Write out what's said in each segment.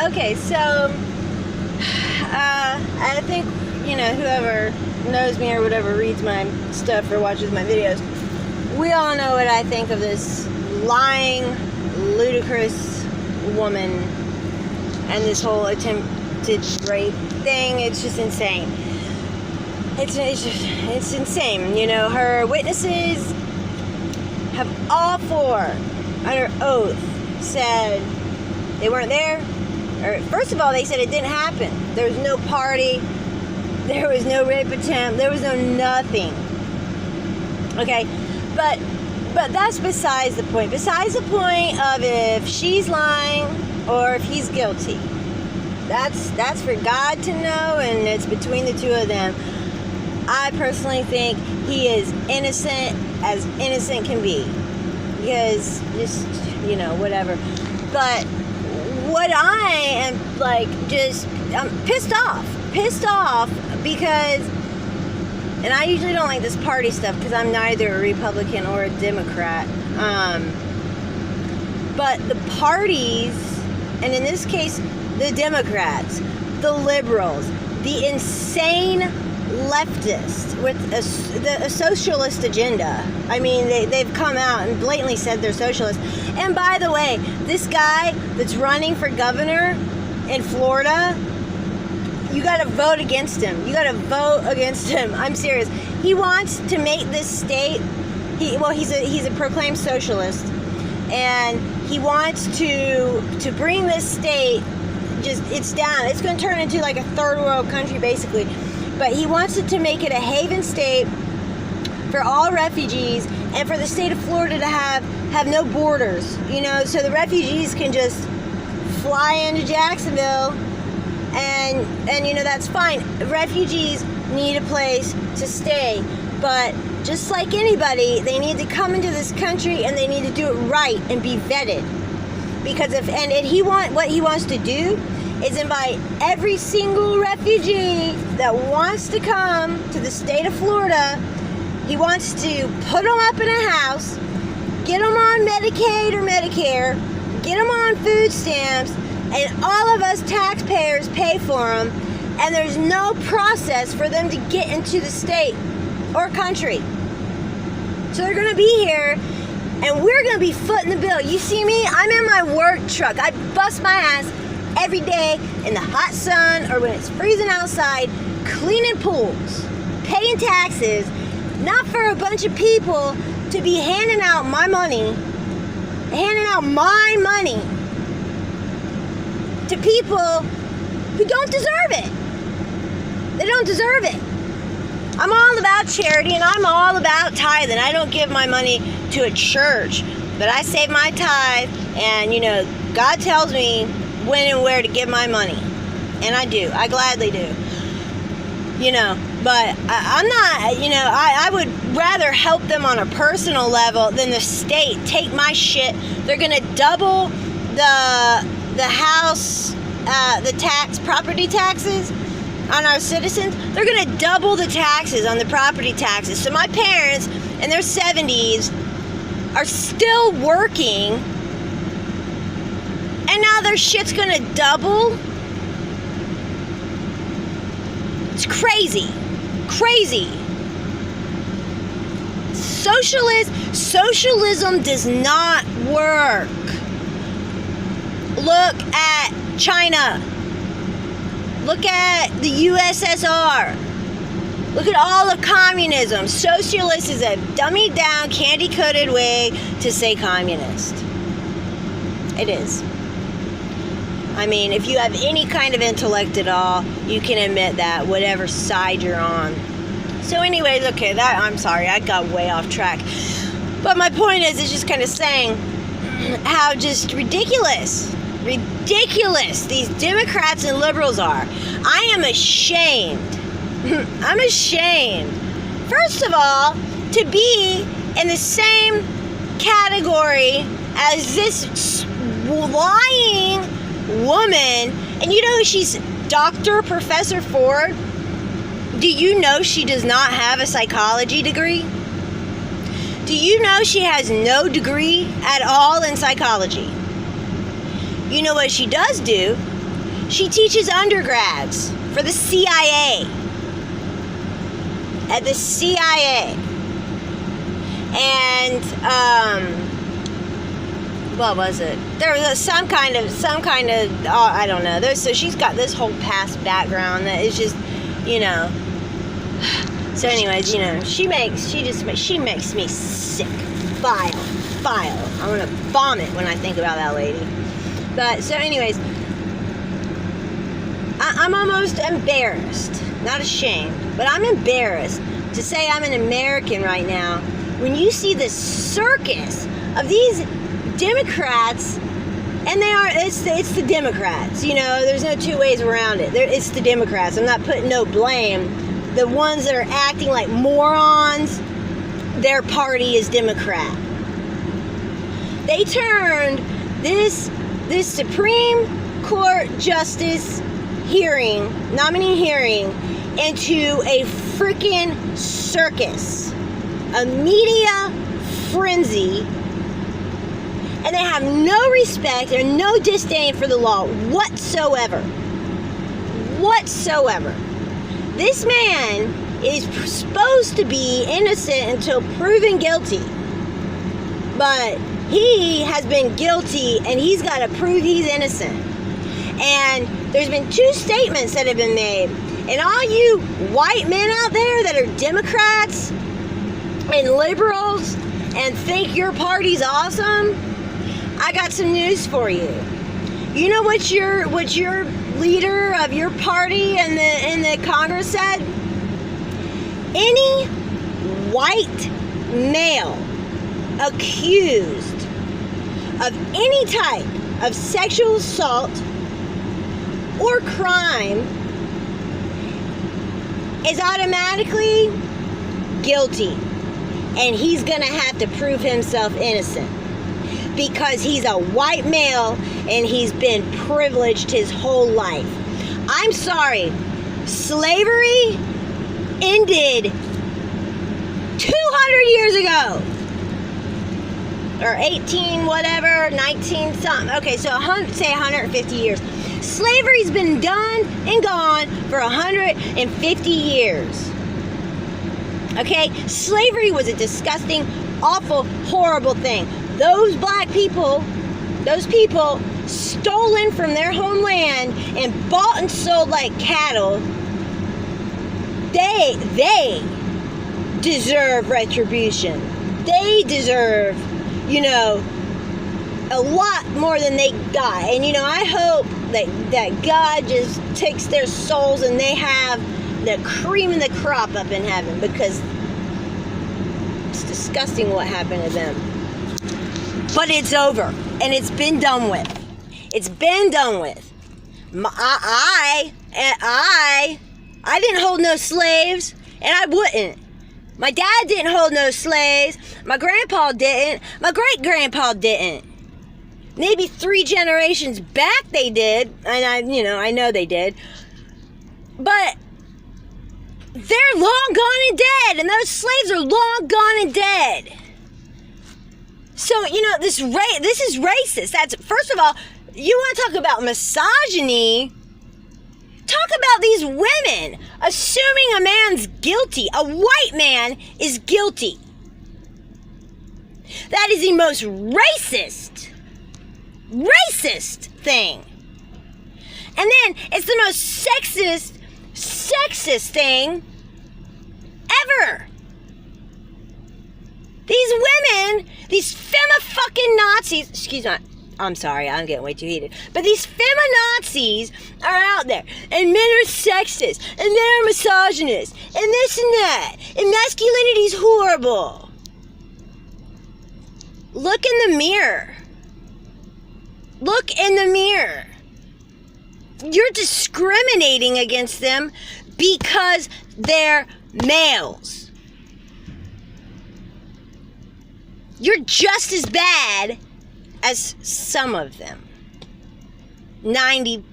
Okay, so I think, whoever knows me or whatever reads my stuff or watches my videos, we all know what I think of this lying, ludicrous woman and this whole attempted rape thing. It's just insane. It's insane. Her witnesses have all four, under oath, said they weren't there. Or first of all, they said it didn't happen. There was no party. There was no rape attempt. There was no nothing. Okay, but that's besides the point. Besides the point of if she's lying or if he's guilty. That's for God to know, and it's between the two of them. I personally think he is innocent as innocent can be. Because just, whatever. But what I am I'm pissed off because, and I usually don't like this party stuff because I'm neither a Republican or a Democrat, but the parties, and in this case the Democrats, the liberals, the insane leftists with a socialist agenda. I mean, they've come out and blatantly said they're socialists. And by the way, this guy that's running for governor in Florida, you got to vote against him. I'm serious. He wants to make this state. He's a proclaimed socialist, and he wants to bring this state. It's down. It's going to turn into like a third world country, basically. But he wants to make it a haven state for all refugees, and for the state of Florida to have no borders, so the refugees can just fly into Jacksonville, and that's fine. Refugees need a place to stay, but just like anybody, they need to come into this country and they need to do it right and be vetted. Because what he wants to do is invite every single refugee that wants to come to the state of Florida. He wants to put them up in a house, get them on Medicaid or Medicare, get them on food stamps, and all of us taxpayers pay for them, and there's no process for them to get into the state or country. So they're going to be here, and we're going to be footing the bill. You see me? I'm in my work truck. I bust my ass every day in the hot sun or when it's freezing outside, cleaning pools, paying taxes, not for a bunch of people to be handing out my money to people who don't deserve it. They don't deserve it. I'm all about charity and I'm all about tithing. I don't give my money to a church, but I save my tithe, and God tells me when and where to give my money, and I do. I gladly do. But I'm not, I would rather help them on a personal level than the state take my shit. They're going to double the house, property taxes on our citizens. They're going to double the taxes on the property taxes. So my parents in their 70s are still working, and now their shit's going to double. It's crazy. Socialism does not work. Look at China. Look at the USSR. Look at all of communism. Socialist is a dummied down, candy-coated way to say communist. It is. I mean, if you have any kind of intellect at all, you can admit that, whatever side you're on. So anyways, okay, I'm sorry, I got way off track. But my point is, it's just kind of saying how just ridiculous these Democrats and liberals are. I am ashamed. I'm ashamed. First of all, to be in the same category as this lying woman, and you know she's Dr. Professor Ford. Do you know she does not have a psychology degree? Do you know she has no degree at all in psychology? You know what she does do She teaches undergrads for the CIA. At the CIA. And, what was it? There was some kind of, I don't know. So she's got this whole past background that is just, So anyways, she makes me sick. Vile. I want to vomit when I think about that lady. But, so anyways, I'm almost embarrassed. Not ashamed, but I'm embarrassed to say I'm an American right now when you see this circus of these Democrats, and it's the Democrats, there's no two ways around it. It's the Democrats. I'm not putting no blame. The ones that are acting like morons, their party is Democrat. They turned this Supreme Court Justice nominee hearing, into a freaking circus, a media frenzy, and they have no respect or no disdain for the law whatsoever. This man is supposed to be innocent until proven guilty, but he has been guilty, and he's got to prove he's innocent. And there's been 2 statements that have been made. And all you white men out there that are Democrats and liberals and think your party's awesome, I got some news for you. You know what your leader of your party in the Congress said? Any white male accused of any type of sexual assault or crime is automatically guilty, and he's gonna have to prove himself innocent because he's a white male and he's been privileged his whole life. I'm sorry, slavery ended 200 years ago, or 18 whatever, 19 something. Okay, so say 150 years. Slavery's been done and gone for 150 years. Okay? Slavery was a disgusting, awful, horrible thing. Those black people, stolen from their homeland and bought and sold like cattle, they deserve retribution. They deserve, a lot more than they got. And, I hope that God just takes their souls and they have the cream of the crop up in heaven, because it's disgusting what happened to them. But it's over, and it's been done with. It's been done with. I didn't hold no slaves, and I wouldn't. My dad didn't hold no slaves. My grandpa didn't. My great-grandpa didn't. Maybe 3 generations back they did, and I know they did. But they're long gone and dead, and those slaves are long gone and dead. So, this is racist. That's, first of all, you want to talk about misogyny? Talk about these women assuming a man's guilty. A white man is guilty. That is the most racist thing. And then it's the most sexist thing ever. These women, these fucking Nazis, excuse me, I'm sorry, I'm getting way too heated, but these feminazis are out there, and men are sexist, and men are misogynist, and this and that, and masculinity's horrible. Look in the mirror. Look in the mirror. You're discriminating against them because they're males. You're just as bad as some of them. 90%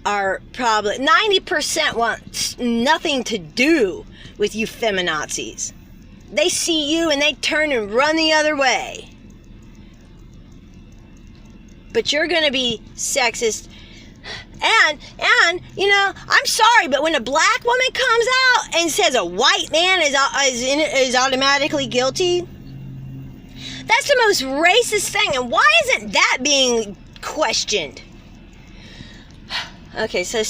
are probably... 90% want nothing to do with you feminazis. They see you and they turn and run the other way. but you're going to be sexist. And I'm sorry, but when a black woman comes out and says a white man is automatically guilty, that's the most racist thing. And why isn't that being questioned? Okay, so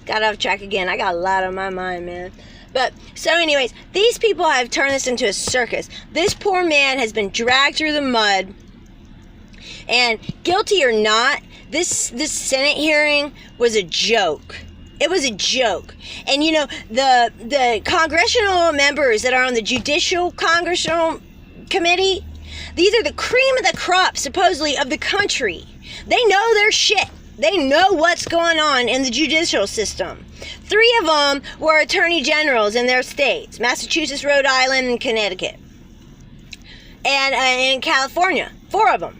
got off track again. I got a lot on my mind, man. But, so anyways, these people have turned this into a circus. This poor man has been dragged through the mud. And guilty or not, this Senate hearing was a joke. It was a joke. And, the congressional members that are on the Judicial Congressional Committee, these are the cream of the crop, supposedly, of the country. They know their shit. They know what's going on in the judicial system. 3 of them were attorney generals in their states, Massachusetts, Rhode Island, and Connecticut. And in California, 4 of them.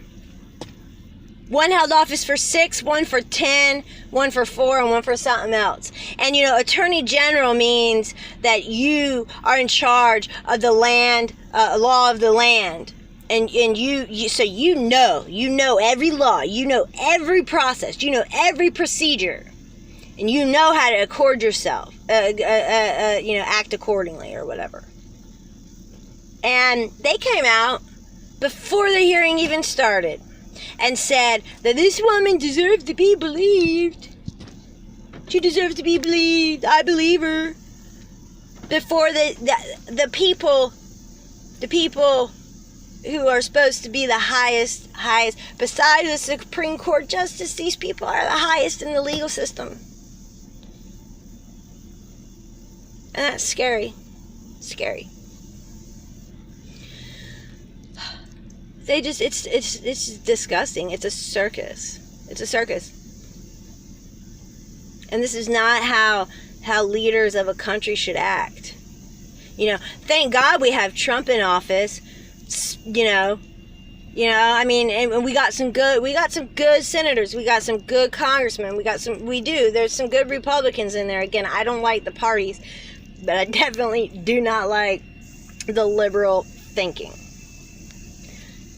1 held office for 6, 1 for 10, 1 for 4, and 1 for something else. And, attorney general means that you are in charge of the land, law of the land. And so you know every law, you know every process, you know every procedure, and you know how to accord yourself, act accordingly or whatever. And they came out before the hearing even started and said that this woman deserves to be believed. She deserves to be believed. I believe her. Before the people who are supposed to be the highest, besides the Supreme Court justice, these people are the highest in the legal system. And that's scary. Scary. It's disgusting. It's a circus. It's a circus. And this is not how leaders of a country should act. Thank God we have Trump in office. And we got some good senators, we got some good congressmen, there's some good Republicans in there. Again, I don't like the parties, but I definitely do not like the liberal thinking.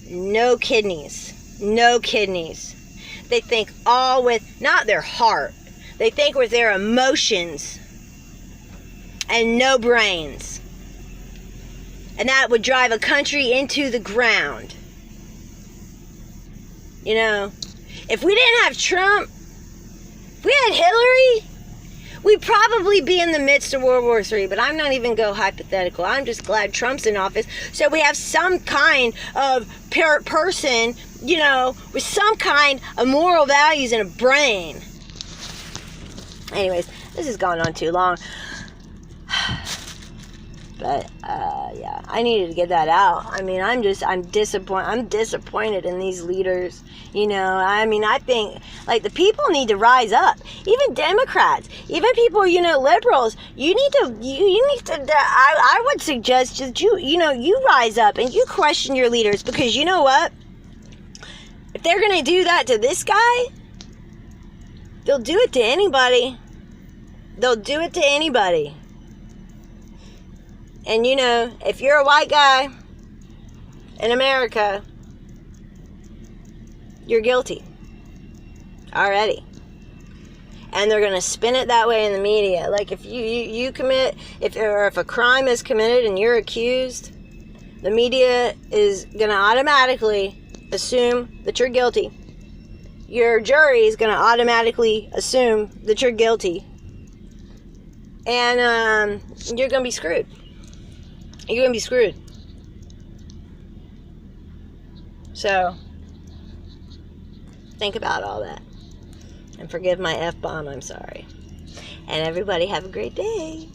No kidneys. They think all with, not their heart, they think with their emotions, and no brains. And that would drive a country into the ground. If we didn't have Trump, if we had Hillary, we'd probably be in the midst of World War III. But I'm not even go hypothetical. I'm just glad Trump's in office. So we have some kind of person, with some kind of moral values and a brain. Anyways, this has gone on too long. But, yeah, I needed to get that out. I'm disappointed in these leaders. I think, the people need to rise up. Even Democrats, even people, liberals, you need to, I would suggest that you rise up and you question your leaders, because you know what? If they're going to do that to this guy, they'll do it to anybody. And if you're a white guy in America, you're guilty already. And they're going to spin it that way in the media. Like if you commit, if a crime is committed and you're accused, the media is going to automatically assume that you're guilty. Your jury is going to automatically assume that you're guilty. And you're going to be screwed. You're going to be screwed. So, think about all that. And forgive my F-bomb, I'm sorry. And everybody have a great day.